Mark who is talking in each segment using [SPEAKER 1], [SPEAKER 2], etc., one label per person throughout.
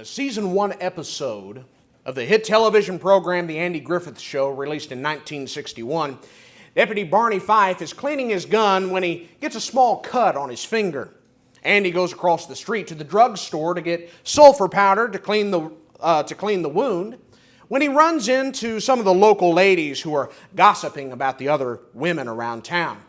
[SPEAKER 1] In a season 1 episode of the hit television program The Andy Griffith Show, released in 1961, Deputy Barney Fife is cleaning his gun when he gets a small cut on his finger. Andy goes across the street to the drugstore to get sulfur powder to clean the wound, when he runs into some of the local ladies who are gossiping about the other women around town.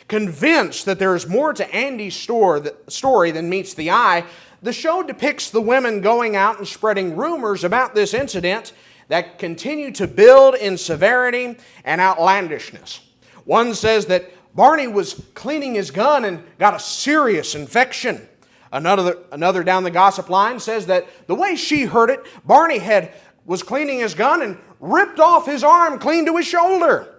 [SPEAKER 1] Convinced that there is more to Andy's story than meets the eye, the show depicts the women going out and spreading rumors about this incident that continue to build in severity and outlandishness. One says that Barney was cleaning his gun and got a serious infection. Another down the gossip line says that the way she heard it, Barney was cleaning his gun and ripped off his arm clean to his shoulder.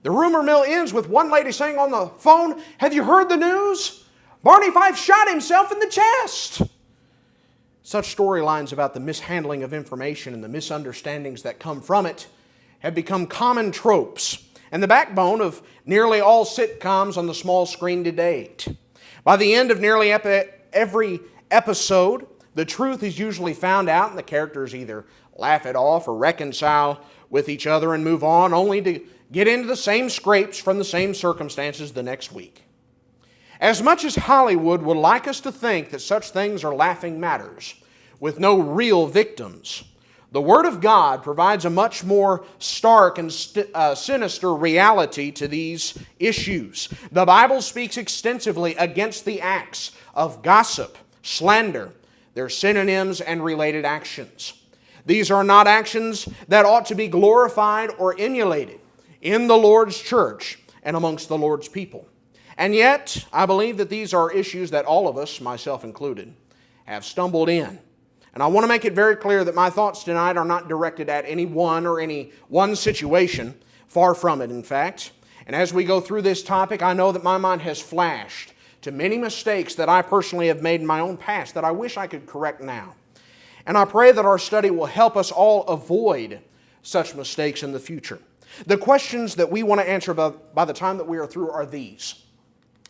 [SPEAKER 1] The rumor mill ends with one lady saying on the phone, "Have you heard the news? Barney Fife shot himself in the chest." Such storylines about the mishandling of information and the misunderstandings that come from it have become common tropes and the backbone of nearly all sitcoms on the small screen to date. By the end of nearly every episode, the truth is usually found out and the characters either laugh it off or reconcile with each other and move on, only to get into the same scrapes from the same circumstances the next week. As much as Hollywood would like us to think that such things are laughing matters with no real victims, the Word of God provides a much more stark and sinister reality to these issues. The Bible speaks extensively against the acts of gossip, slander, their synonyms and related actions. These are not actions that ought to be glorified or emulated in the Lord's church and amongst the Lord's people. And yet, I believe that these are issues that all of us, myself included, have stumbled in. And I want to make it very clear that my thoughts tonight are not directed at any one situation, far from it, in fact. And as we go through this topic, I know that my mind has flashed to many mistakes that I personally have made in my own past that I wish I could correct now. And I pray that our study will help us all avoid such mistakes in the future. The questions that we want to answer by the time that we are through are these.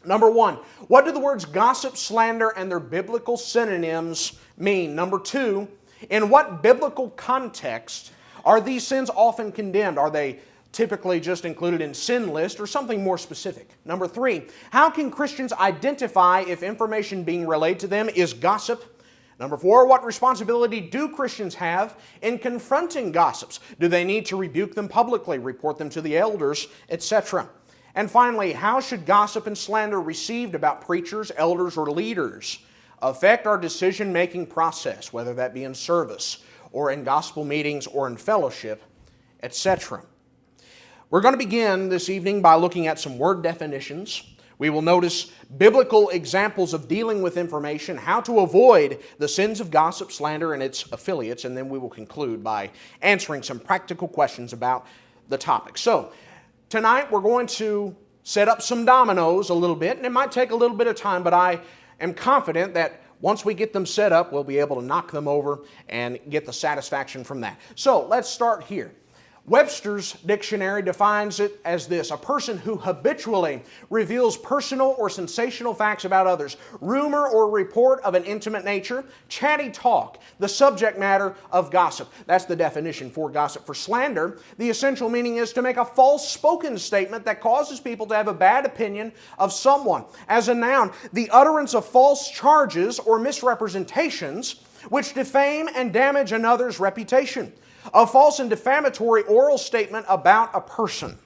[SPEAKER 1] Number one, what do the words gossip, slander, and their biblical synonyms mean? Number two, in what biblical context are these sins often condemned? Are they typically just included in sin list or something more specific? Number three, how can Christians identify if information being relayed to them is gossip? Number four, what responsibility do Christians have in confronting gossips? Do they need to rebuke them publicly, report them to the elders, etc.? And finally, how should gossip and slander received about preachers, elders, or leaders affect our decision-making process, whether that be in service or in gospel meetings or in fellowship, etc.? We're going to begin this evening by looking at some word definitions. We will notice biblical examples of dealing with information, how to avoid the sins of gossip, slander, and its affiliates, and then we will conclude by answering some practical questions about the topic. So, tonight we're going to set up some dominoes a little bit, and it might take a little bit of time, but I am confident that once we get them set up, we'll be able to knock them over and get the satisfaction from that. So, let's start here. Webster's dictionary defines it as this: a person who habitually reveals personal or sensational facts about others, rumor or report of an intimate nature, chatty talk, the subject matter of gossip. That's the definition for gossip. For slander, the essential meaning is to make a false spoken statement that causes people to have a bad opinion of someone. As a noun, the utterance of false charges or misrepresentations which defame and damage another's reputation. A false and defamatory oral statement about a person.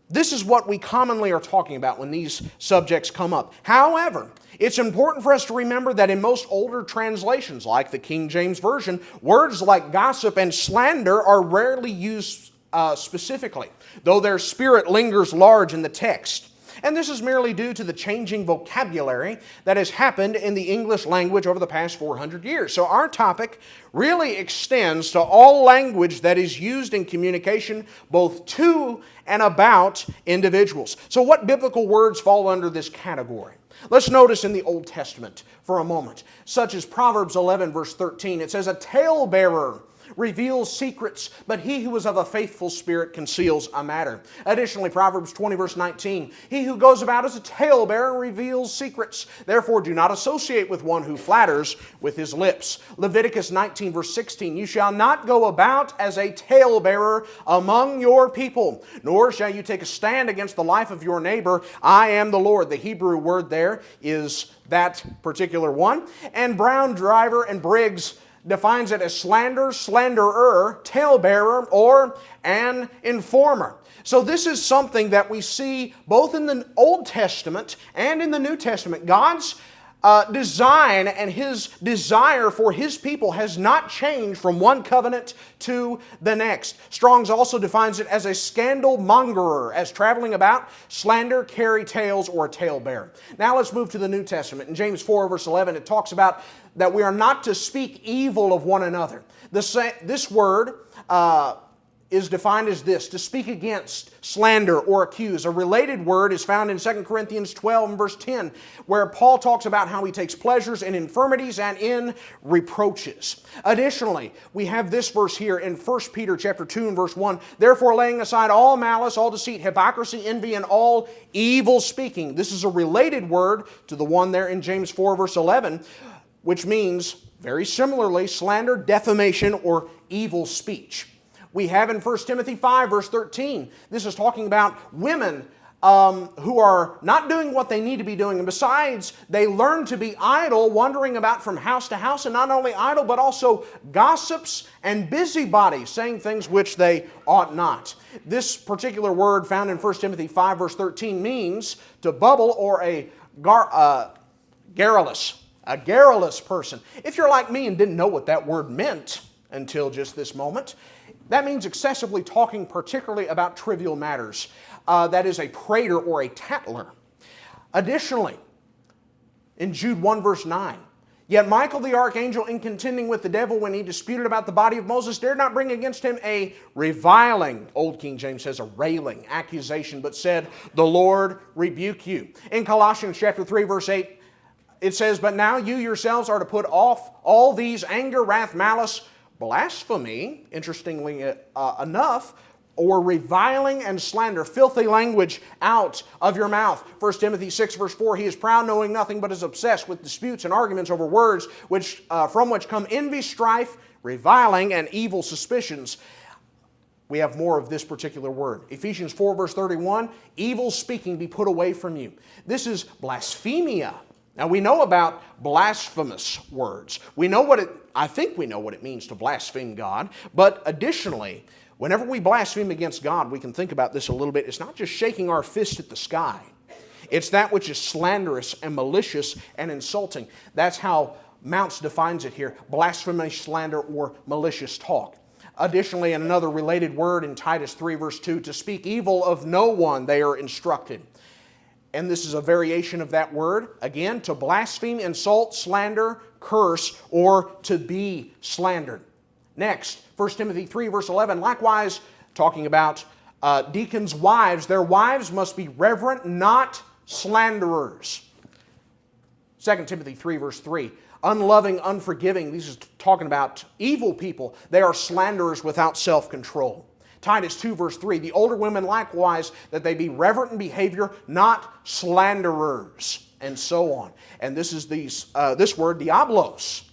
[SPEAKER 1] This is what we commonly are talking about when these subjects come up. However, it's important for us to remember that in most older translations, like the King James Version, words like gossip and slander are rarely used specifically, though their spirit lingers large in the text. And this is merely due to the changing vocabulary that has happened in the English language over the past 400 years. So our topic really extends to all language that is used in communication both to and about individuals. So what biblical words fall under this category? Let's notice in the Old Testament for a moment, such as Proverbs 11 verse 13. It says, "A talebearer reveals secrets, but he who is of a faithful spirit conceals a matter. Additionally, Proverbs 20 verse 19, he who goes about as a talebearer reveals secrets. Therefore do not associate with one who flatters with his lips. Leviticus 19 verse 16, you shall not go about as a talebearer among your people, nor shall you take a stand against the life of your neighbor. I am the Lord. The Hebrew word there is that particular one. And Brown, Driver, and Briggs defines it as slander, slanderer, talebearer, or an informer. So this is something that we see both in the Old Testament and in the New Testament. God's design and His desire for His people has not changed from one covenant to the next. Strong's also defines it as a scandal mongerer, as traveling about, slander, carry tales, or a talebearer. Now let's move to the New Testament. In James 4 verse 11 it talks about that we are not to speak evil of one another. This word is defined as this, to speak against, slander, or accuse. A related word is found in 2 Corinthians 12 and verse 10, where Paul talks about how he takes pleasures in infirmities and in reproaches. Additionally, we have this verse here in 1 Peter chapter 2 and verse 1, therefore laying aside all malice, all deceit, hypocrisy, envy, and all evil speaking. This is a related word to the one there in James 4 verse 11, which means, very similarly, slander, defamation, or evil speech. We have in 1 Timothy 5 verse 13, this is talking about women who are not doing what they need to be doing. And besides, they learn to be idle, wandering about from house to house, and not only idle, but also gossips and busybodies, saying things which they ought not. This particular word found in 1 Timothy 5 verse 13 means to bubble or a garrulous person. If you're like me and didn't know what that word meant until just this moment, that means excessively talking, particularly about trivial matters. That is a prater or a tattler. Additionally, in Jude 1 verse 9, yet Michael the archangel, in contending with the devil when he disputed about the body of Moses, dared not bring against him a reviling, Old King James says a railing, accusation, but said, the Lord rebuke you. In Colossians chapter 3 verse 8, it says, but now you yourselves are to put off all these anger, wrath, malice, blasphemy, interestingly enough, or reviling and slander, filthy language out of your mouth. 1 Timothy 6 verse 4, he is proud, knowing nothing, but is obsessed with disputes and arguments over words, from which come envy, strife, reviling, and evil suspicions. We have more of this particular word. Ephesians 4 verse 31, evil speaking be put away from you. This is blasphemia. Now we know about blasphemous words. I think we know what it means to blaspheme God, but additionally, whenever we blaspheme against God, we can think about this a little bit. It's not just shaking our fist at the sky. It's that which is slanderous and malicious and insulting. That's how Mounce defines it here, blasphemy, slander, or malicious talk. Additionally, in another related word in Titus 3 verse 2, to speak evil of no one they are instructed. And this is a variation of that word. Again, to blaspheme, insult, slander, curse, or to be slandered. Next, 1 Timothy 3 verse 11, likewise talking about deacons' wives. Their wives must be reverent, not slanderers. 2 Timothy 3 verse 3, unloving, unforgiving. This is talking about evil people. They are slanderers without self-control. Titus 2 verse 3, the older women likewise, that they be reverent in behavior, not slanderers, and so on. And this is this word, diablos.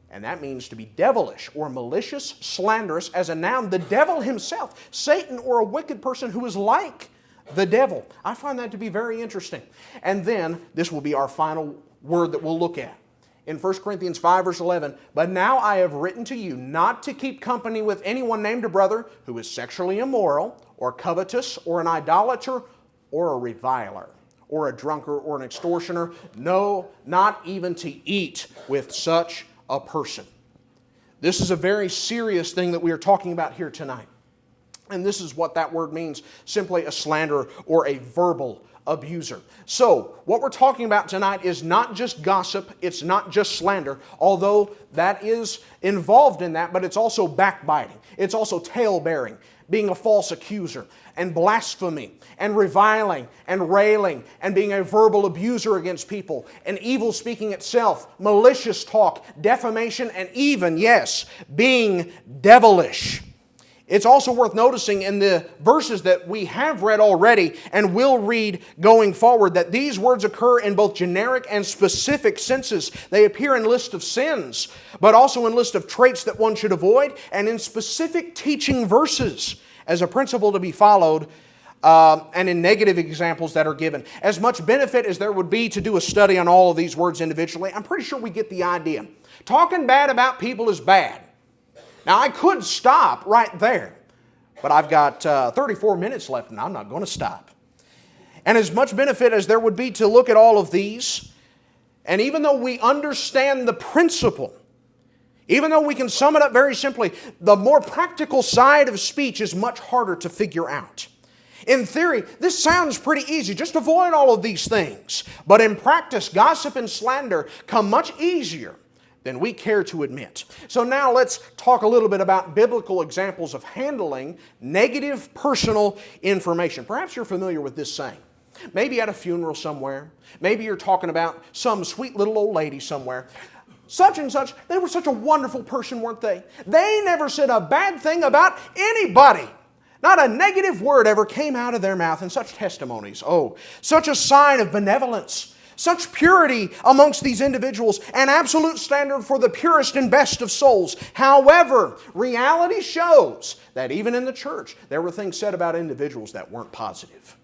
[SPEAKER 1] And that means to be devilish or malicious, slanderous, as a noun. The devil himself, Satan, or a wicked person who is like the devil. I find that to be very interesting. And then, this will be our final word that we'll look at. In 1 Corinthians 5 verse 11, but now I have written to you not to keep company with anyone named a brother who is sexually immoral, or covetous, or an idolater, or a reviler, or a drunkard, or an extortioner. No, not even to eat with such a person. This is a very serious thing that we are talking about here tonight. And this is what that word means, simply a slanderer or a verbal abuser. So, what we're talking about tonight is not just gossip, it's not just slander, although that is involved in that, but it's also backbiting. It's also tale-bearing. being a false accuser, and blasphemy, and reviling, and railing, and being a verbal abuser against people, and evil speaking itself, malicious talk, defamation, and even, yes, being devilish. It's also worth noticing in the verses that we have read already and will read going forward that these words occur in both generic and specific senses. They appear in lists of sins, but also in lists of traits that one should avoid, and in specific teaching verses as a principle to be followed, and in negative examples that are given. As much benefit as there would be to do a study on all of these words individually, I'm pretty sure we get the idea. Talking bad about people is bad. Now, I could stop right there, but I've got 34 minutes left and I'm not going to stop. And as much benefit as there would be to look at all of these, and even though we understand the principle, even though we can sum it up very simply, the more practical side of speech is much harder to figure out. In theory, this sounds pretty easy. Just avoid all of these things. But in practice, gossip and slander come much easier than we care to admit. So now let's talk a little bit about biblical examples of handling negative personal information. Perhaps you're familiar with this saying. Maybe at a funeral somewhere. Maybe you're talking about some sweet little old lady somewhere. Such and such, they were such a wonderful person, weren't they? They never said a bad thing about anybody. Not a negative word ever came out of their mouth, and such testimonies. Oh, such a sign of benevolence. Such purity amongst these individuals, an absolute standard for the purest and best of souls. However, reality shows that even in the church, there were things said about individuals that weren't positive.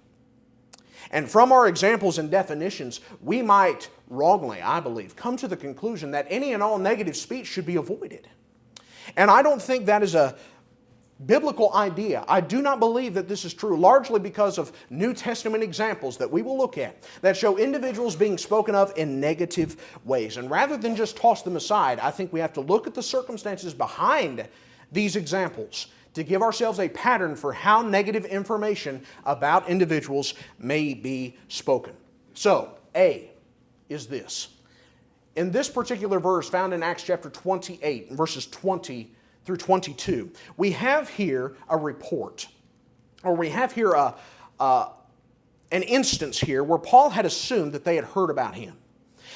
[SPEAKER 1] And from our examples and definitions, we might wrongly, I believe, come to the conclusion that any and all negative speech should be avoided. And I don't think that is a biblical idea. I do not believe that this is true, largely because of New Testament examples that we will look at that show individuals being spoken of in negative ways. And rather than just toss them aside, I think we have to look at the circumstances behind these examples to give ourselves a pattern for how negative information about individuals may be spoken. So, A is this. In this particular verse found in Acts chapter 28, verses 20 through 22, we have here a report, or we have here an instance here where Paul had assumed that they had heard about him,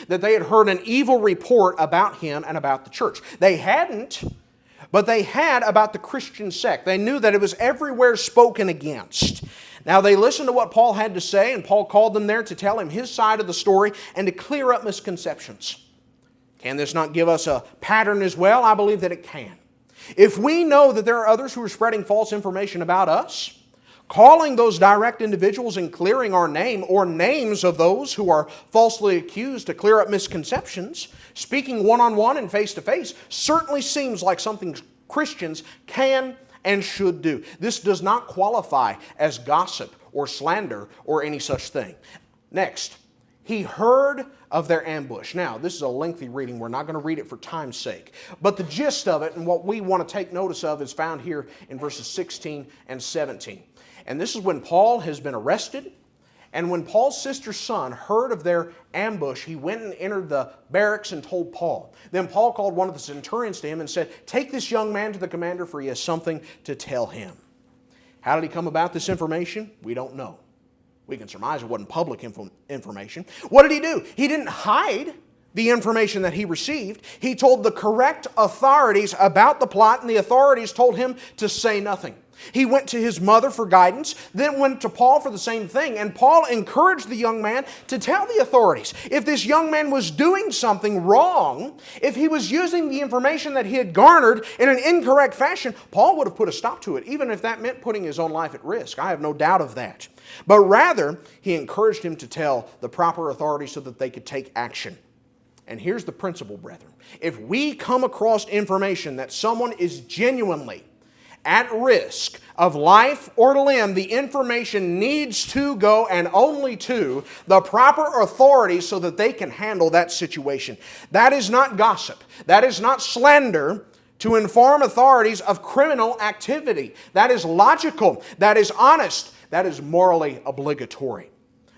[SPEAKER 1] that they had heard an evil report about him and about the church. They hadn't, but they had about the Christian sect. They knew that it was everywhere spoken against. Now they listened to what Paul had to say, and Paul called them there to tell him his side of the story and to clear up misconceptions. Can this not give us a pattern as well? I believe that it can. If we know that there are others who are spreading false information about us, calling those direct individuals and clearing our name or names of those who are falsely accused to clear up misconceptions, speaking one-on-one and face-to-face, certainly seems like something Christians can and should do. This does not qualify as gossip or slander or any such thing. Next, he heard of their ambush. Now, this is a lengthy reading. We're not going to read it for time's sake. But the gist of it and what we want to take notice of is found here in verses 16 and 17. And this is when Paul has been arrested. And when Paul's sister's son heard of their ambush, he went and entered the barracks and told Paul. Then Paul called one of the centurions to him and said, "Take this young man to the commander, for he has something to tell him." How did he come about this information? We don't know. We can surmise it wasn't public information. What did he do? He didn't hide the information that he received. He told the correct authorities about the plot, and the authorities told him to say nothing. He went to his mother for guidance, then went to Paul for the same thing, and Paul encouraged the young man to tell the authorities. If this young man was doing something wrong, if he was using the information that he had garnered in an incorrect fashion, Paul would have put a stop to it, even if that meant putting his own life at risk. I have no doubt of that. But rather, he encouraged him to tell the proper authorities so that they could take action. And here's the principle, brethren. If we come across information that someone is genuinely at risk of life or limb, the information needs to go and only to the proper authorities so that they can handle that situation. That is not gossip. That is not slander to inform authorities of criminal activity. That is logical. That is honest. That is morally obligatory.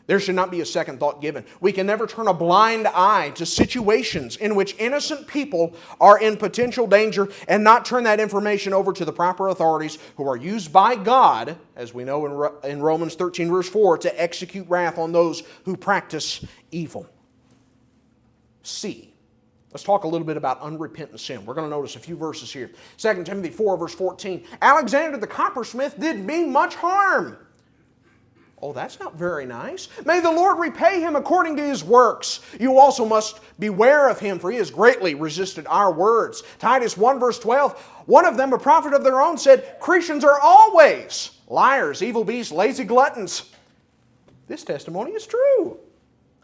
[SPEAKER 1] There should not be a second thought given. We can never turn a blind eye to situations in which innocent people are in potential danger and not turn that information over to the proper authorities who are used by God, as we know in Romans 13 verse 4, to execute wrath on those who practice evil. C. Let's talk a little bit about unrepentant sin. We're going to notice a few verses here. 2 Timothy 4 verse 14. Alexander the coppersmith did me much harm. Oh, that's not very nice. May the Lord repay him according to his works. You also must beware of him, for he has greatly resisted our words. Titus 1 verse 12. One of them, a prophet of their own, said, Christians are always liars, evil beasts, lazy gluttons. This testimony is true.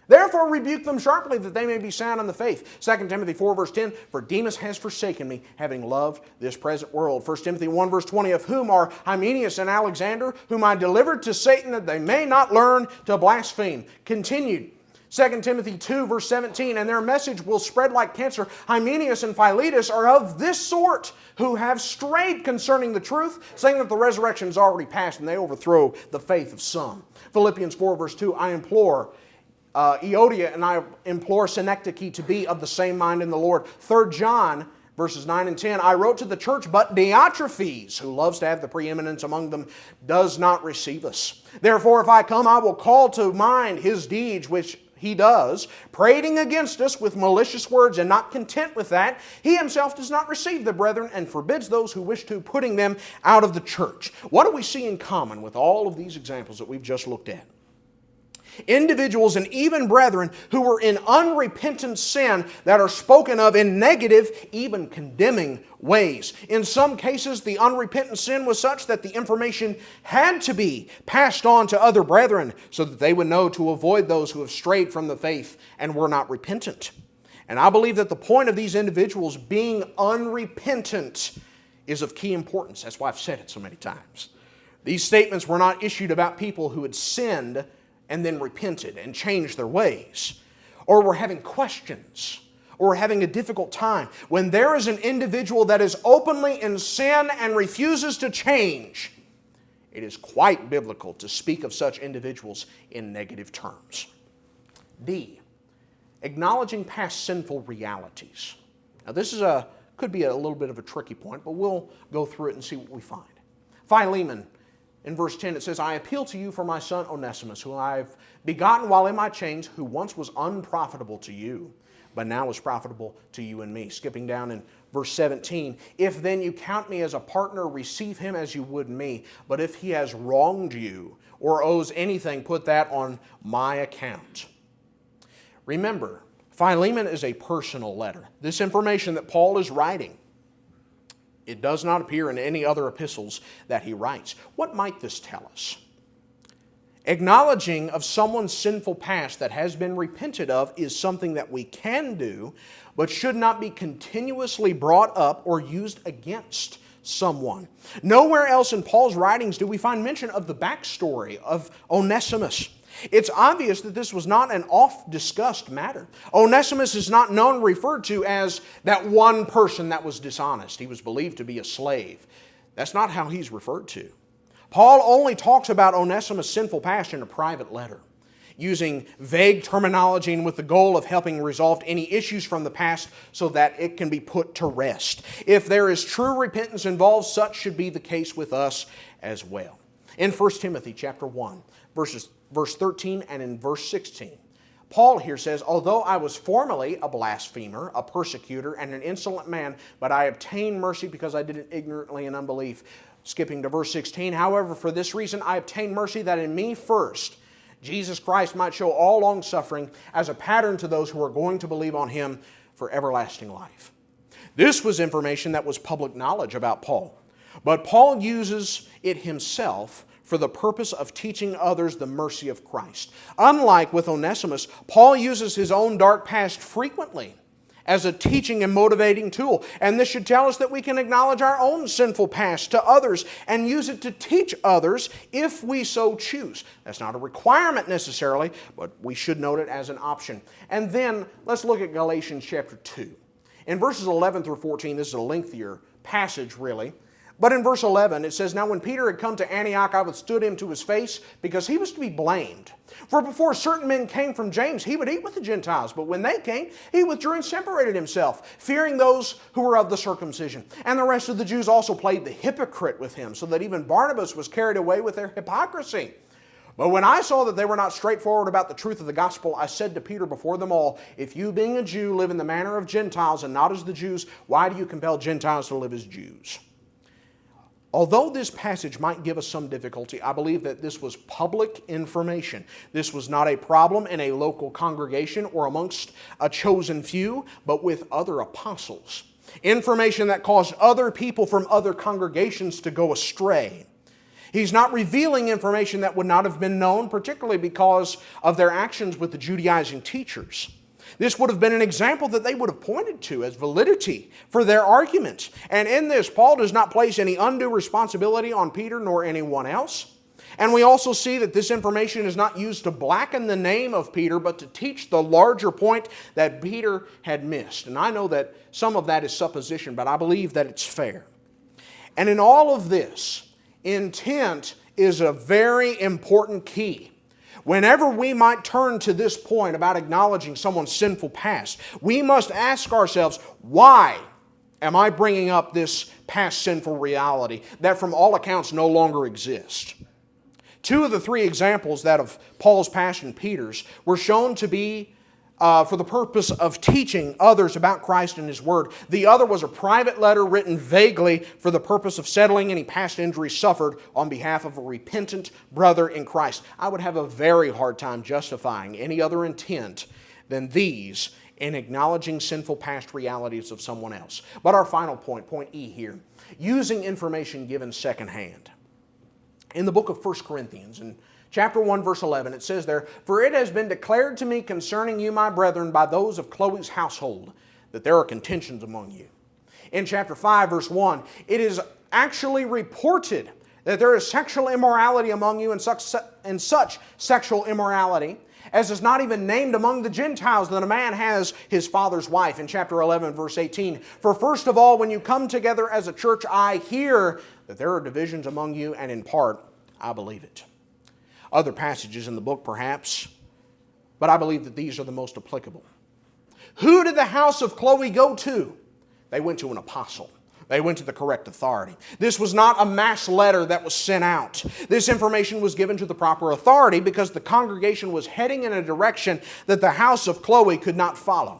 [SPEAKER 1] Therefore rebuke them sharply, that they may be sound in the faith. 2 Timothy 4 verse 10, for Demas has forsaken me, having loved this present world. 1 Timothy 1 verse 20, of whom are Hymenaeus and Alexander, whom I delivered to Satan, that they may not learn to blaspheme. Continued. 2 Timothy 2 verse 17, and their message will spread like cancer. Hymenaeus and Philetus are of this sort, who have strayed concerning the truth, saying that the resurrection is already past, and they overthrow the faith of some. Philippians 4 verse 2, I implore Euodia and I implore Synecdoche to be of the same mind in the Lord. 3 John verses 9 and 10, I wrote to the church, but Diotrephes, who loves to have the preeminence among them, does not receive us. Therefore, if I come, I will call to mind his deeds, which he does, prating against us with malicious words, and not content with that, he himself does not receive the brethren and forbids those who wish to, putting them out of the church. What do we see in common with all of these examples that we've just looked at? Individuals and even brethren who were in unrepentant sin that are spoken of in negative, even condemning ways. In some cases, the unrepentant sin was such that the information had to be passed on to other brethren so that they would know to avoid those who have strayed from the faith and were not repentant. And I believe that the point of these individuals being unrepentant is of key importance. That's why I've said it so many times. These statements were not issued about people who had sinned and then repented and changed their ways, or were having questions, or were having a difficult time. When there is an individual that is openly in sin and refuses to change, it is quite biblical to speak of such individuals in negative terms. D, acknowledging past sinful realities. Now this is could be a little bit of a tricky point, but we'll go through it and see what we find. Philemon, in verse 10, it says, I appeal to you for my son Onesimus, whom I have begotten while in my chains, who once was unprofitable to you, but now is profitable to you and me. Skipping down in verse 17, if then you count me as a partner, receive him as you would me. But if he has wronged you or owes anything, put that on my account. Remember, Philemon is a personal letter. This information that Paul is writing, it does not appear in any other epistles that he writes. What might this tell us? Acknowledging of someone's sinful past that has been repented of is something that we can do, but should not be continuously brought up or used against someone. Nowhere else in Paul's writings do we find mention of the backstory of Onesimus. It's obvious that this was not an oft-discussed matter. Onesimus is not known or referred to as that one person that was dishonest. He was believed to be a slave. That's not how he's referred to. Paul only talks about Onesimus' sinful past in a private letter, using vague terminology and with the goal of helping resolve any issues from the past so that it can be put to rest. If there is true repentance involved, such should be the case with us as well. In 1 Timothy chapter 1, verse 13 and in verse 16, Paul here says, although I was formerly a blasphemer, a persecutor, and an insolent man, but I obtained mercy because I did it ignorantly in unbelief. Skipping to verse 16, however, for this reason I obtained mercy, that in me first Jesus Christ might show all long-suffering as a pattern to those who are going to believe on Him for everlasting life. This was information that was public knowledge about Paul. But Paul uses it himself for the purpose of teaching others the mercy of Christ. Unlike with Onesimus, Paul uses his own dark past frequently as a teaching and motivating tool. And this should tell us that we can acknowledge our own sinful past to others and use it to teach others if we so choose. That's not a requirement necessarily, but we should note it as an option. And then let's look at Galatians chapter 2. In verses 11 through 14, this is a lengthier passage really, But in verse 11 it says, "Now when Peter had come to Antioch, I withstood him to his face, because he was to be blamed. For before certain men came from James, he would eat with the Gentiles. But when they came, he withdrew and separated himself, fearing those who were of the circumcision. And the rest of the Jews also played the hypocrite with him, so that even Barnabas was carried away with their hypocrisy. But when I saw that they were not straightforward about the truth of the gospel, I said to Peter before them all, If you, being a Jew, live in the manner of Gentiles and not as the Jews, why do you compel Gentiles to live as Jews?" Although this passage might give us some difficulty, I believe that this was public information. This was not a problem in a local congregation or amongst a chosen few, but with other apostles. Information that caused other people from other congregations to go astray. He's not revealing information that would not have been known, particularly because of their actions with the Judaizing teachers. This would have been an example that they would have pointed to as validity for their argument. And in this, Paul does not place any undue responsibility on Peter nor anyone else. And we also see that this information is not used to blacken the name of Peter, but to teach the larger point that Peter had missed. And I know that some of that is supposition, but I believe that it's fair. And in all of this, intent is a very important key. Whenever we might turn to this point about acknowledging someone's sinful past, we must ask ourselves, why am I bringing up this past sinful reality that from all accounts no longer exists? Two of the three examples, that of Paul's past and Peter's, were shown to be for the purpose of teaching others about Christ and His Word. The other was a private letter written vaguely for the purpose of settling any past injuries suffered on behalf of a repentant brother in Christ. I would have a very hard time justifying any other intent than these in acknowledging sinful past realities of someone else. But our final point, point E here, using information given secondhand. In the book of 1 Corinthians, in Chapter 1, verse 11, it says there, "For it has been declared to me concerning you, my brethren, by those of Chloe's household, that there are contentions among you." In chapter 5, verse 1, it is actually reported that there is sexual immorality among you, and such sexual immorality as is not even named among the Gentiles, that a man has his father's wife. In chapter 11, verse 18, "For first of all, when you come together as a church, I hear that there are divisions among you, and in part I believe it." Other passages in the book perhaps, but I believe that these are the most applicable. Who did the house of Chloe go to? They went to an apostle. They went to the correct authority. This was not a mass letter that was sent out. This information was given to the proper authority because the congregation was heading in a direction that the house of Chloe could not follow.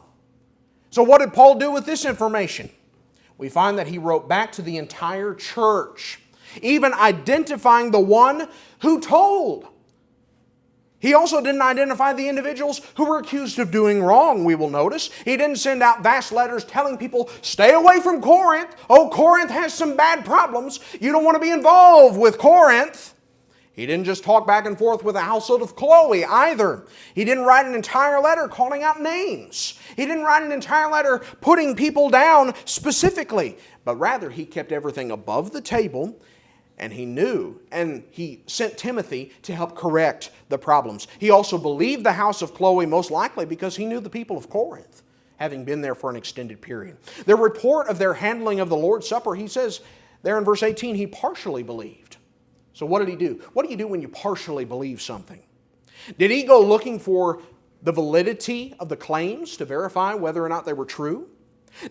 [SPEAKER 1] So what did Paul do with this information? We find that he wrote back to the entire church, even identifying the one who told. He also didn't identify the individuals who were accused of doing wrong, we will notice. He didn't send out vast letters telling people, stay away from Corinth. Oh, Corinth has some bad problems. You don't want to be involved with Corinth. He didn't just talk back and forth with the household of Chloe either. He didn't write an entire letter calling out names. He didn't write an entire letter putting people down specifically. But rather, he kept everything above the table. And he knew, and he sent Timothy to help correct the problems. He also believed the house of Chloe most likely because he knew the people of Corinth, having been there for an extended period. The report of their handling of the Lord's Supper, he says there in verse 18, he partially believed. So what did he do? What do you do when you partially believe something? Did he go looking for the validity of the claims to verify whether or not they were true?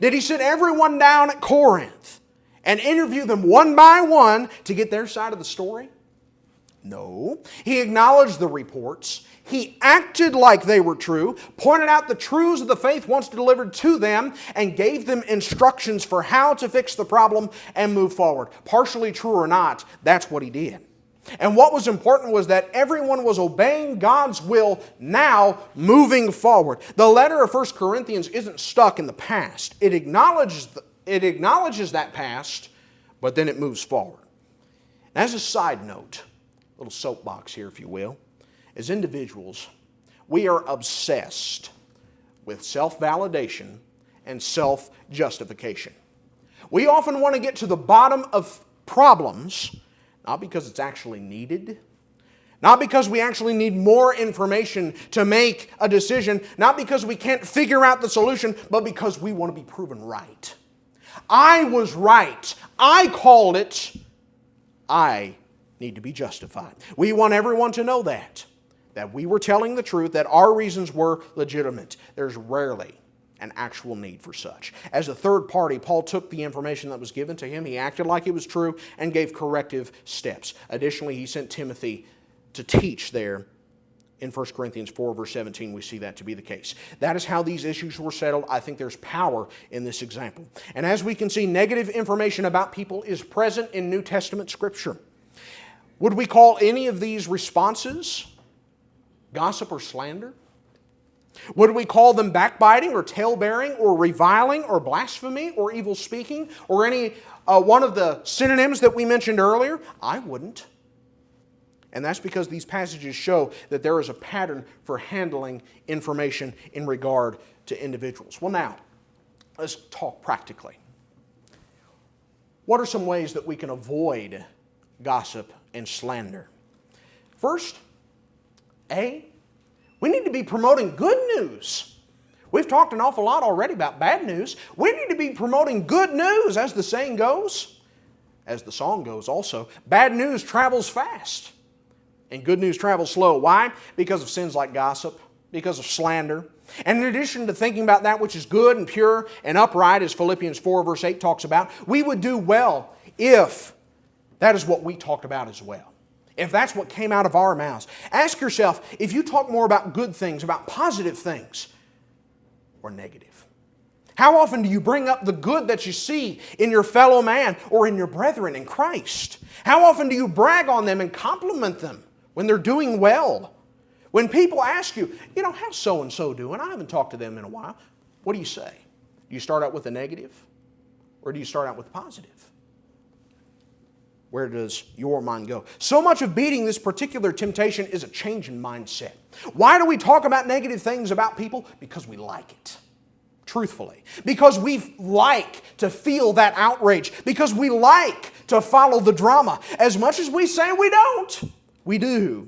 [SPEAKER 1] Did he sit everyone down at Corinth and interview them one by one to get their side of the story? No. He acknowledged the reports. He acted like they were true, pointed out the truths of the faith once delivered to them, and gave them instructions for how to fix the problem and move forward. Partially true or not, that's what he did. And what was important was that everyone was obeying God's will now, moving forward. The letter of 1 Corinthians isn't stuck in the past. It acknowledges that past, but then it moves forward. As a side note, a little soapbox here, if you will, as individuals, we are obsessed with self-validation and self-justification. We often want to get to the bottom of problems, not because it's actually needed, not because we actually need more information to make a decision, not because we can't figure out the solution, but because we want to be proven right. I was right. I called it, I need to be justified. We want everyone to know that we were telling the truth, that our reasons were legitimate. There's rarely an actual need for such. As a third party, Paul took the information that was given to him, he acted like it was true, and gave corrective steps. Additionally, he sent Timothy to teach there. In 1 Corinthians 4, verse 17, we see that to be the case. That is how these issues were settled. I think there's power in this example. And as we can see, negative information about people is present in New Testament Scripture. Would we call any of these responses gossip or slander? Would we call them backbiting or tale-bearing or reviling or blasphemy or evil speaking or any one of the synonyms that we mentioned earlier? I wouldn't. And that's because these passages show that there is a pattern for handling information in regard to individuals. Well, now, let's talk practically. What are some ways that we can avoid gossip and slander? First, we need to be promoting good news. We've talked an awful lot already about bad news. We need to be promoting good news, as the saying goes, as the song goes also. Bad news travels fast, and good news travels slow. Why? Because of sins like gossip, because of slander. And in addition to thinking about that which is good and pure and upright, as Philippians 4 verse 8 talks about, we would do well if that is what we talked about as well. If that's what came out of our mouths. Ask yourself if you talk more about good things, about positive things, or negative. How often do you bring up the good that you see in your fellow man or in your brethren in Christ? How often do you brag on them and compliment them when they're doing well? When people ask you, how's so-and-so doing? I haven't talked to them in a while. What do you say? Do you start out with the negative, or do you start out with the positive? Where does your mind go? So much of beating this particular temptation is a change in mindset. Why do we talk about negative things about people? Because we like it. Truthfully. Because we like to feel that outrage. Because we like to follow the drama. As much as we say we don't, we do.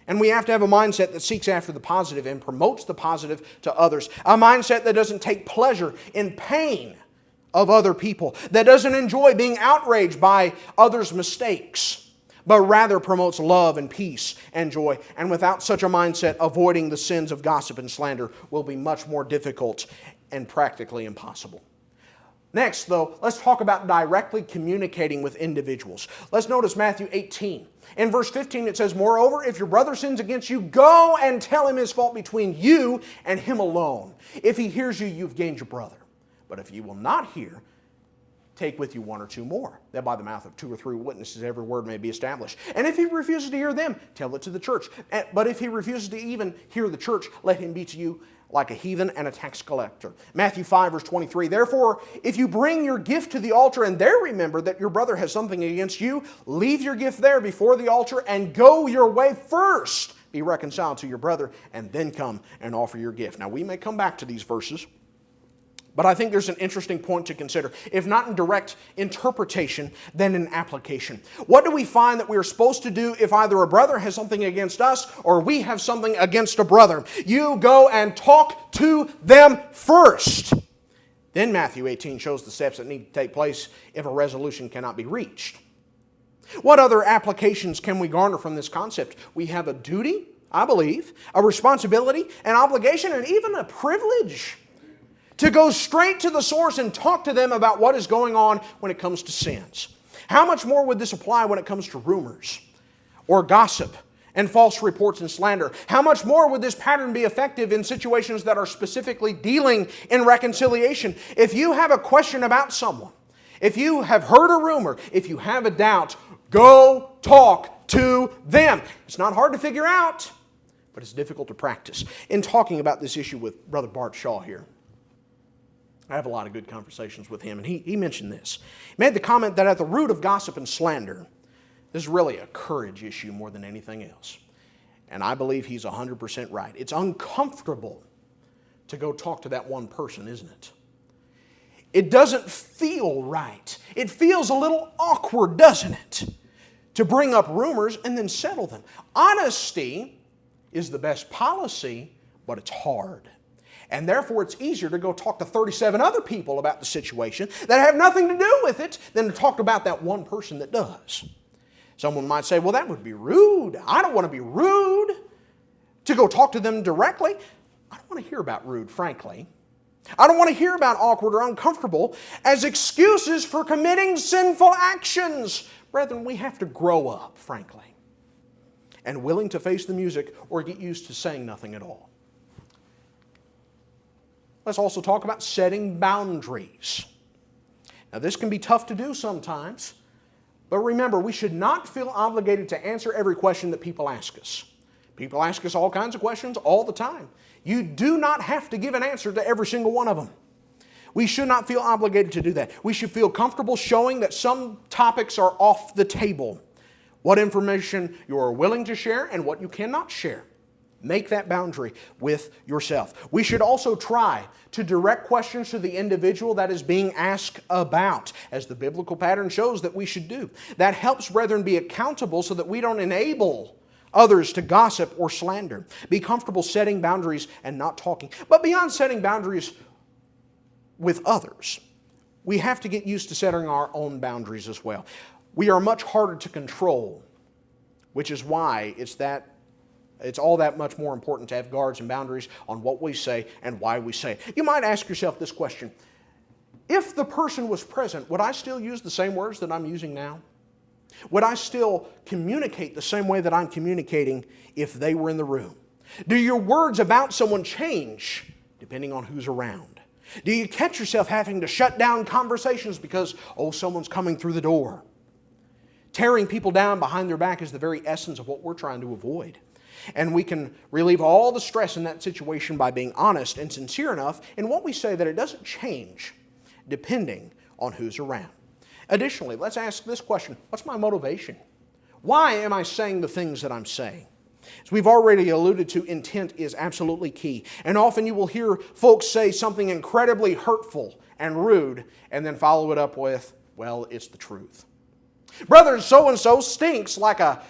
[SPEAKER 1] And we have to have a mindset that seeks after the positive and promotes the positive to others. A mindset that doesn't take pleasure in pain of other people, that doesn't enjoy being outraged by others' mistakes, but rather promotes love and peace and joy. And without such a mindset, avoiding the sins of gossip and slander will be much more difficult and practically impossible. Next, though, let's talk about directly communicating with individuals. Let's notice Matthew 18. In verse 15 it says, "Moreover, if your brother sins against you, go and tell him his fault between you and him alone. If he hears you, you've gained your brother. But if you will not hear, take with you one or two more, that by the mouth of 2 or 3 witnesses every word may be established. And if he refuses to hear them, tell it to the church. But if he refuses to even hear the church, let him be to you like a heathen and a tax collector." Matthew 5 verse 23, "Therefore, if you bring your gift to the altar and there remember that your brother has something against you, leave your gift there before the altar and go your way first. Be reconciled to your brother and then come and offer your gift." Now we may come back to these verses, but I think there's an interesting point to consider. If not in direct interpretation, then in application. What do we find that we are supposed to do if either a brother has something against us or we have something against a brother? You go and talk to them first. Then Matthew 18 shows the steps that need to take place if a resolution cannot be reached. What other applications can we garner from this concept? We have a duty, I believe, a responsibility, an obligation, and even a privilege to go straight to the source and talk to them about what is going on when it comes to sins. How much more would this apply when it comes to rumors or gossip and false reports and slander? How much more would this pattern be effective in situations that are specifically dealing in reconciliation? If you have a question about someone, if you have heard a rumor, if you have a doubt, go talk to them. It's not hard to figure out, but it's difficult to practice. In talking about this issue with Brother Bart Shaw here, I have a lot of good conversations with him, and he mentioned this. He made the comment that at the root of gossip and slander, this is really a courage issue more than anything else. And I believe he's 100% right. It's uncomfortable to go talk to that one person, isn't it? It doesn't feel right. It feels a little awkward, doesn't it? To bring up rumors and then settle them. Honesty is the best policy, but it's hard. And therefore, it's easier to go talk to 37 other people about the situation that have nothing to do with it than to talk about that one person that does. Someone might say, well, that would be rude. I don't want to be rude. To go talk to them directly, I don't want to hear about rude, frankly. I don't want to hear about awkward or uncomfortable as excuses for committing sinful actions. Brethren, we have to grow up, frankly, and willing to face the music or get used to saying nothing at all. Let's also talk about setting boundaries. Now, this can be tough to do sometimes, but remember, we should not feel obligated to answer every question that people ask us. People ask us all kinds of questions all the time. You do not have to give an answer to every single one of them. We should not feel obligated to do that. We should feel comfortable showing that some topics are off the table. What information you are willing to share and what you cannot share. Make that boundary with yourself. We should also try to direct questions to the individual that is being asked about, as the biblical pattern shows that we should do. That helps, brethren, be accountable so that we don't enable others to gossip or slander. Be comfortable setting boundaries and not talking. But beyond setting boundaries with others, we have to get used to setting our own boundaries as well. We are much harder to control, which is why it's all that much more important to have guards and boundaries on what we say and why we say it. You might ask yourself this question: if the person was present, would I still use the same words that I'm using now? Would I still communicate the same way that I'm communicating if they were in the room? Do your words about someone change depending on who's around? Do you catch yourself having to shut down conversations because, someone's coming through the door? Tearing people down behind their back is the very essence of what we're trying to avoid. And we can relieve all the stress in that situation by being honest and sincere enough in what we say that it doesn't change depending on who's around. Additionally, let's ask this question: what's my motivation? Why am I saying the things that I'm saying? As we've already alluded to, intent is absolutely key. And often you will hear folks say something incredibly hurtful and rude and then follow it up with, well, it's the truth. Brother so-and-so stinks like a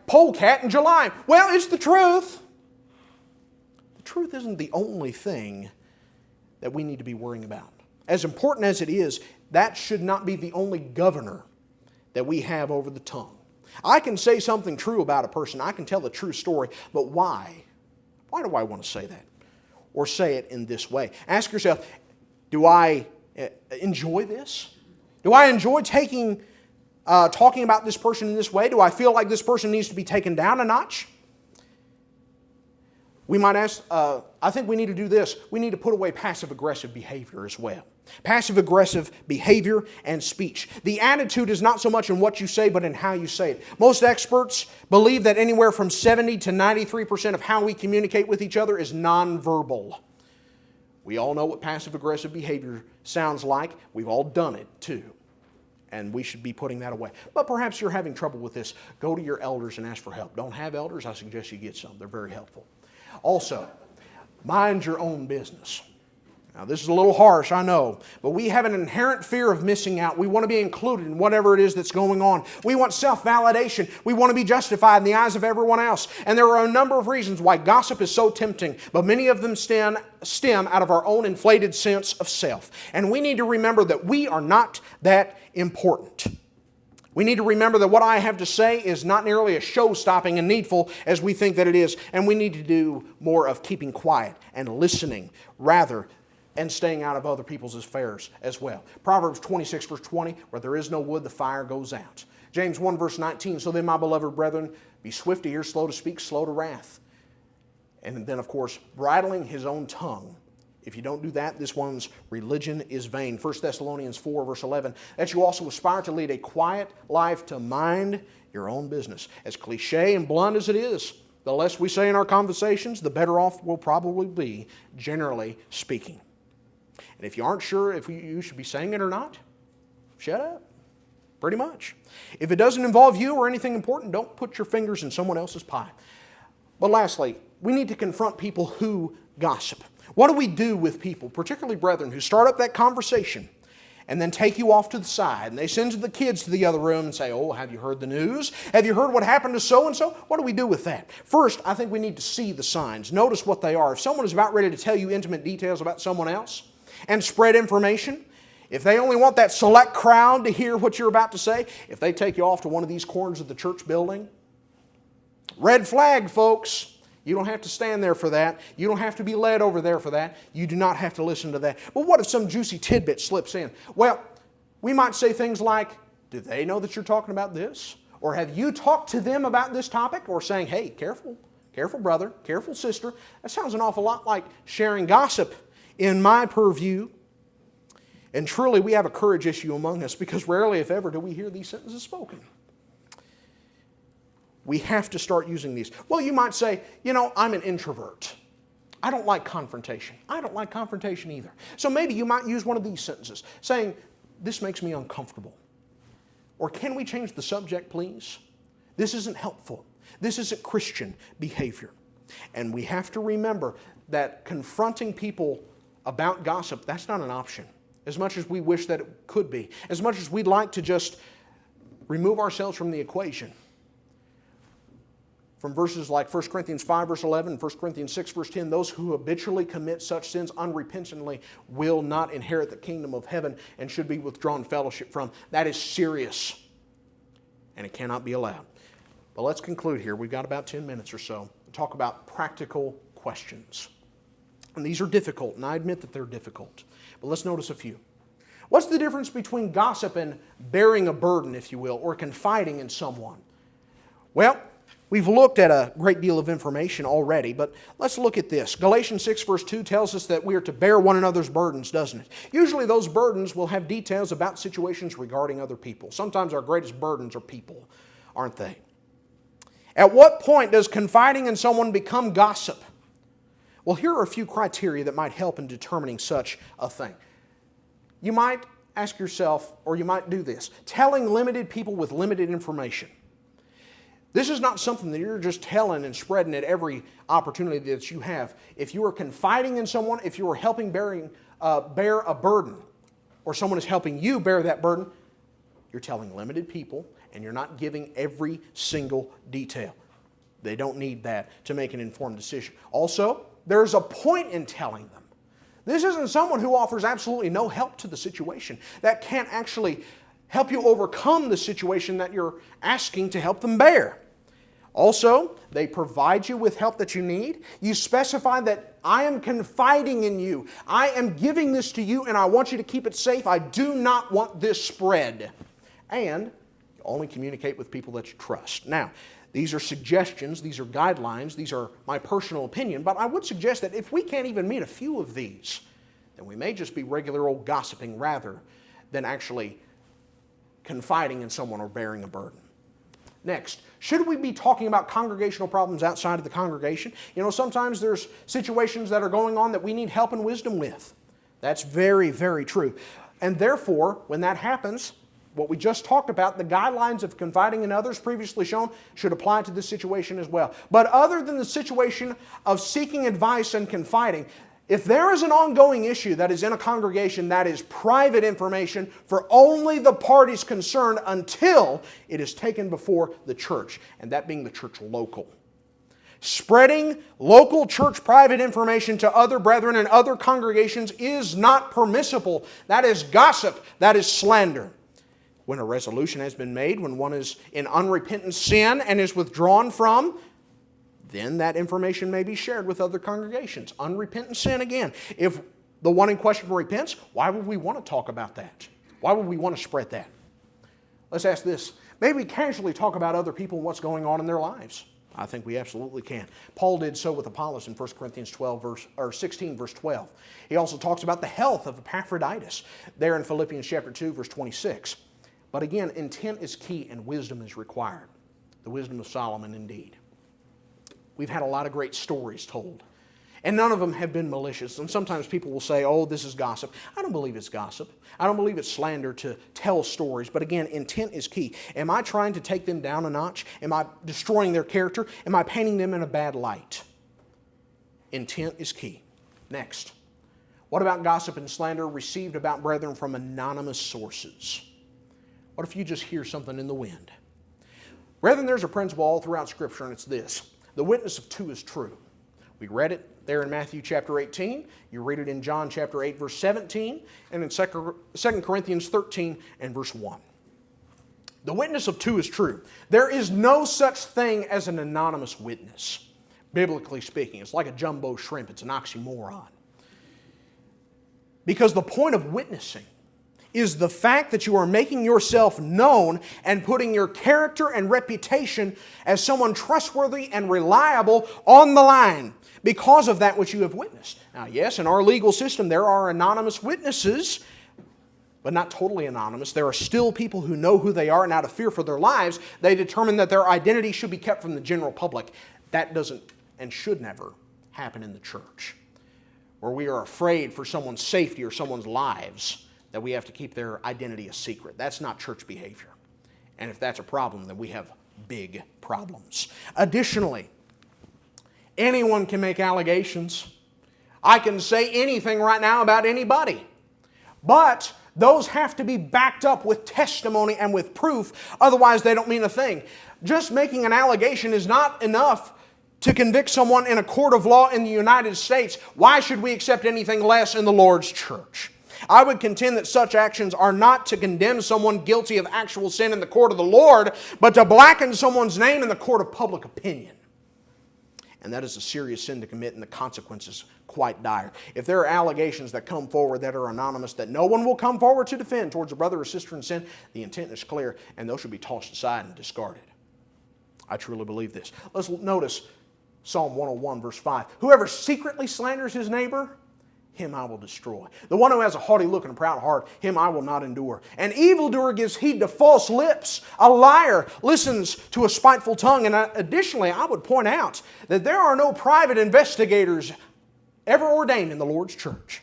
[SPEAKER 1] polecat in July. Well, it's the truth. The truth isn't the only thing that we need to be worrying about. As important as it is, that should not be the only governor that we have over the tongue. I can say something true about a person. I can tell the true story, but why? Why do I want to say that? Or say it in this way? Ask yourself, do I enjoy this? Do I enjoy talking about this person in this way? Do I feel like this person needs to be taken down a notch? We might ask, I think we need to do this. We need to put away passive-aggressive behavior as well. Passive-aggressive behavior and speech. The attitude is not so much in what you say, but in how you say it. Most experts believe that anywhere from 70 to 93% of how we communicate with each other is nonverbal. We all know what passive-aggressive behavior sounds like. We've all done it too. And we should be putting that away. But perhaps you're having trouble with this. Go to your elders and ask for help. Don't have elders? I suggest you get some. They're very helpful. Also, mind your own business. Now, this is a little harsh, I know, but we have an inherent fear of missing out. We want to be included in whatever it is that's going on. We want self-validation. We want to be justified in the eyes of everyone else. And there are a number of reasons why gossip is so tempting, but many of them stem out of our own inflated sense of self. And we need to remember that we are not that important. We need to remember that what I have to say is not nearly as show-stopping and needful as we think that it is. And we need to do more of keeping quiet and listening rather and staying out of other people's affairs as well. Proverbs 26 verse 20, where there is no wood, the fire goes out. James 1 verse 19, so then, my beloved brethren, be swift to hear, slow to speak, slow to wrath. And then, of course, bridling his own tongue. If you don't do that, this one's religion is vain. 1 Thessalonians 4 verse 11, that you also aspire to lead a quiet life, to mind your own business. As cliche and blunt as it is, the less we say in our conversations, the better off we'll probably be, generally speaking. And if you aren't sure if you should be saying it or not, shut up. Pretty much. If it doesn't involve you or anything important, don't put your fingers in someone else's pie. But lastly, we need to confront people who gossip. What do we do with people, particularly brethren, who start up that conversation and then take you off to the side. And they send the kids to the other room and say, oh, have you heard the news? Have you heard what happened to so-and-so? What do we do with that? First, I think we need to see the signs. Notice what they are. If someone is about ready to tell you intimate details about someone else and spread information, if they only want that select crowd to hear what you're about to say, if they take you off to one of these corners of the church building, red flag, folks. You don't have to stand there for that. You don't have to be led over there for that. You do not have to listen to that. But what if some juicy tidbit slips in? Well, we might say things like, do they know that you're talking about this? Or have you talked to them about this topic? Or saying, hey, careful, careful brother, careful sister. That sounds an awful lot like sharing gossip in my purview. And truly we have a courage issue among us, because rarely, if ever, do we hear these sentences spoken. We have to start using these. Well, you might say, I'm an introvert. I don't like confrontation. I don't like confrontation either. So maybe you might use one of these sentences, saying, this makes me uncomfortable. Or can we change the subject, please? This isn't helpful. This isn't Christian behavior. And we have to remember that confronting people about gossip, that's not an option. As much as we wish that it could be. As much as we'd like to just remove ourselves from the equation. From verses like 1 Corinthians 5 verse 11 and 1 Corinthians 6 verse 10, those who habitually commit such sins unrepentantly will not inherit the kingdom of heaven and should be withdrawn fellowship from. That is serious, and it cannot be allowed. But let's conclude here. We've got about 10 minutes or so to talk about practical questions. And these are difficult, and I admit that they're difficult. But let's notice a few. What's the difference between gossip and bearing a burden, if you will, or confiding in someone? Well, we've looked at a great deal of information already, but let's look at this. Galatians 6 verse 2 tells us that we are to bear one another's burdens, doesn't it? Usually those burdens will have details about situations regarding other people. Sometimes our greatest burdens are people, aren't they? At what point does confiding in someone become gossip? Well, here are a few criteria that might help in determining such a thing. You might ask yourself, or you might do this, telling limited people with limited information. This is not something that you're just telling and spreading at every opportunity that you have. If you are confiding in someone, if you are helping bear a burden, or someone is helping you bear that burden, you're telling limited people, and you're not giving every single detail. They don't need that to make an informed decision. Also, there's a point in telling them. This isn't someone who offers absolutely no help to the situation. That can't actually help you overcome the situation that you're asking to help them bear. Also, they provide you with help that you need. You specify that I am confiding in you. I am giving this to you and I want you to keep it safe. I do not want this spread. And you only communicate with people that you trust. Now, these are suggestions, these are guidelines, these are my personal opinion, but I would suggest that if we can't even meet a few of these, then we may just be regular old gossiping rather than actually confiding in someone or bearing a burden. Next, should we be talking about congregational problems outside of the congregation? Sometimes there's situations that are going on that we need help and wisdom with. That's very, very true. And therefore, when that happens, what we just talked about, the guidelines of confiding in others previously shown, should apply to this situation as well. But other than the situation of seeking advice and confiding, if there is an ongoing issue that is in a congregation, that is private information for only the parties concerned until it is taken before the church, and that being the church local. Spreading local church private information to other brethren and other congregations is not permissible. That is gossip. That is slander. When a resolution has been made, when one is in unrepentant sin and is withdrawn from, then that information may be shared with other congregations. Unrepentant sin again. If the one in question repents, why would we want to talk about that? Why would we want to spread that? Let's ask this. Maybe we casually talk about other people and what's going on in their lives. I think we absolutely can. Paul did so with Apollos in 1 Corinthians 16, verse 12. He also talks about the health of Epaphroditus there in Philippians chapter 2, verse 26. But again, intent is key and wisdom is required. The wisdom of Solomon indeed. We've had a lot of great stories told. And none of them have been malicious. And sometimes people will say, oh, this is gossip. I don't believe it's gossip. I don't believe it's slander to tell stories. But again, intent is key. Am I trying to take them down a notch? Am I destroying their character? Am I painting them in a bad light? Intent is key. Next, What about gossip and slander received about brethren from anonymous sources? What if you just hear something in the wind? Brethren, there's a principle all throughout Scripture, and it's this. The witness of two is true. We read it there in Matthew chapter 18. You read it in John chapter 8, verse 17, and in 2 Corinthians 13 and verse 1. The witness of two is true. There is no such thing as an anonymous witness, biblically speaking. It's like a jumbo shrimp. It's an oxymoron. Because the point of witnessing is the fact that you are making yourself known and putting your character and reputation as someone trustworthy and reliable on the line because of that which you have witnessed. Now, yes, in our legal system there are anonymous witnesses, but not totally anonymous. There are still people who know who they are, and out of fear for their lives, they determine that their identity should be kept from the general public. That doesn't and should never happen in the church, where we are afraid for someone's safety or someone's lives that we have to keep their identity a secret. That's not church behavior. And if that's a problem, then we have big problems. Additionally, anyone can make allegations. I can say anything right now about anybody. But those have to be backed up with testimony and with proof. Otherwise, they don't mean a thing. Just making an allegation is not enough to convict someone in a court of law in the United States. Why should we accept anything less in the Lord's church? I would contend that such actions are not to condemn someone guilty of actual sin in the court of the Lord, but to blacken someone's name in the court of public opinion. And that is a serious sin to commit, and the consequences quite dire. If there are allegations that come forward that are anonymous, that no one will come forward to defend towards a brother or sister in sin, the intent is clear, and those should be tossed aside and discarded. I truly believe this. Let's notice Psalm 101, verse 5. Whoever secretly slanders his neighbor, him I will destroy. The one who has a haughty look and a proud heart, him I will not endure. An evildoer gives heed to false lips. A liar listens to a spiteful tongue. And additionally, I would point out that there are no private investigators ever ordained in the Lord's church.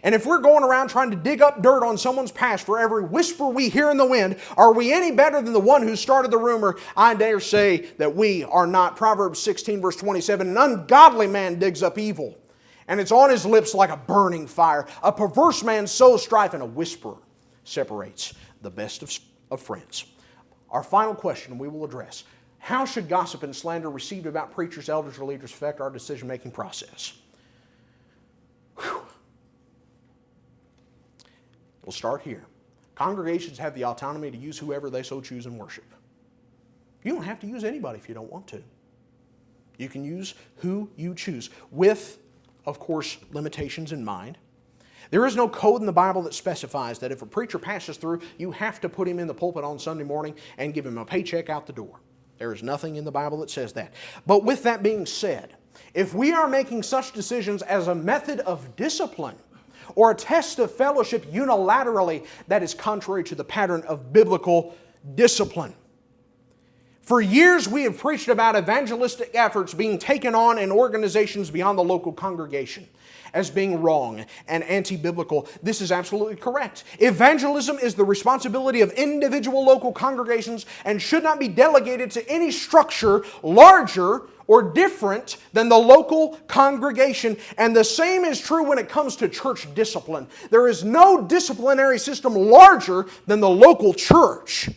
[SPEAKER 1] And if we're going around trying to dig up dirt on someone's past for every whisper we hear in the wind, are we any better than the one who started the rumor? I dare say that we are not. Proverbs 16, verse 27, an ungodly man digs up evil, and it's on his lips like a burning fire. A perverse man sows strife, and a whisperer separates the best of friends. Our final question we will address: how should gossip and slander received about preachers, elders, or leaders affect our decision-making process? Whew. We'll start here. Congregations have the autonomy to use whoever they so choose in worship. You don't have to use anybody if you don't want to. You can use who you choose, with, of course, limitations in mind. There is no code in the Bible that specifies that if a preacher passes through, you have to put him in the pulpit on Sunday morning and give him a paycheck out the door. There is nothing in the Bible that says that. But with that being said, if we are making such decisions as a method of discipline or a test of fellowship unilaterally, that is contrary to the pattern of biblical discipline. For years we have preached about evangelistic efforts being taken on in organizations beyond the local congregation as being wrong and anti-biblical. This is absolutely correct. Evangelism is the responsibility of individual local congregations and should not be delegated to any structure larger or different than the local congregation. And the same is true when it comes to church discipline. There is no disciplinary system larger than the local church.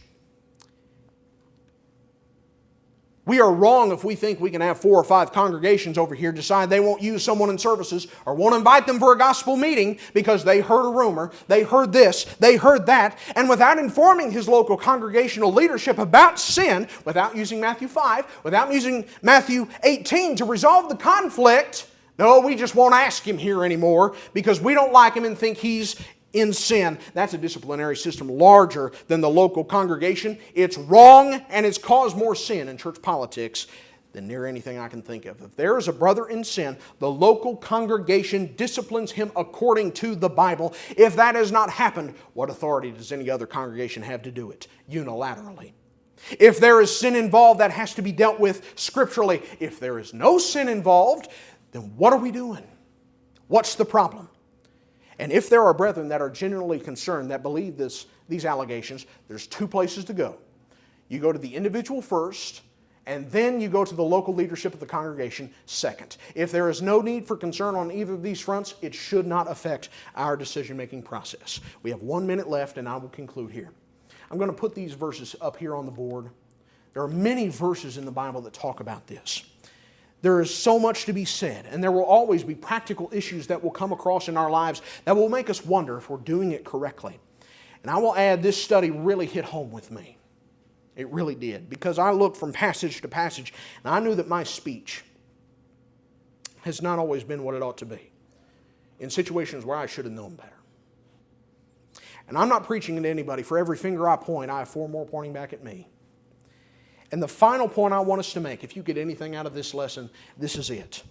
[SPEAKER 1] We are wrong if we think we can have 4 or 5 congregations over here decide they won't use someone in services or won't invite them for a gospel meeting because they heard a rumor, they heard this, they heard that, and without informing his local congregational leadership about sin, without using Matthew 5, without using Matthew 18 to resolve the conflict, no, we just won't ask him here anymore because we don't like him and think he's in sin. That's a disciplinary system larger than the local congregation. It's wrong, and it's caused more sin in church politics than near anything I can think of. If there is a brother in sin, the local congregation disciplines him according to the Bible. If that has not happened, what authority does any other congregation have to do it? Unilaterally. If there is sin involved, that has to be dealt with scripturally. If there is no sin involved, then what are we doing? What's the problem? And if there are brethren that are genuinely concerned, that believe these allegations, there's 2 places to go. You go to the individual first, And then you go to the local leadership of the congregation second. If there is no need for concern on either of these fronts, it should not affect our decision-making process. We have 1 minute left, and I will conclude here. I'm going to put these verses up here on the board. There are many verses in the Bible that talk about this. There is so much to be said, and there will always be practical issues that will come across in our lives that will make us wonder if we're doing it correctly. And I will add, this study really hit home with me. It really did, because I looked from passage to passage, and I knew that my speech has not always been what it ought to be in situations where I should have known better. And I'm not preaching to anybody. For every finger I point, I have 4 more pointing back at me. And the final point I want us to make, if you get anything out of this lesson, this is it.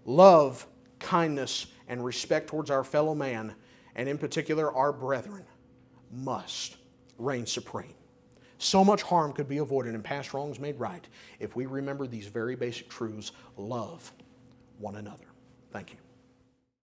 [SPEAKER 1] Love, kindness, and respect towards our fellow man, and in particular our brethren, must reign supreme. So much harm could be avoided and past wrongs made right if we remember these very basic truths. Love one another. Thank you.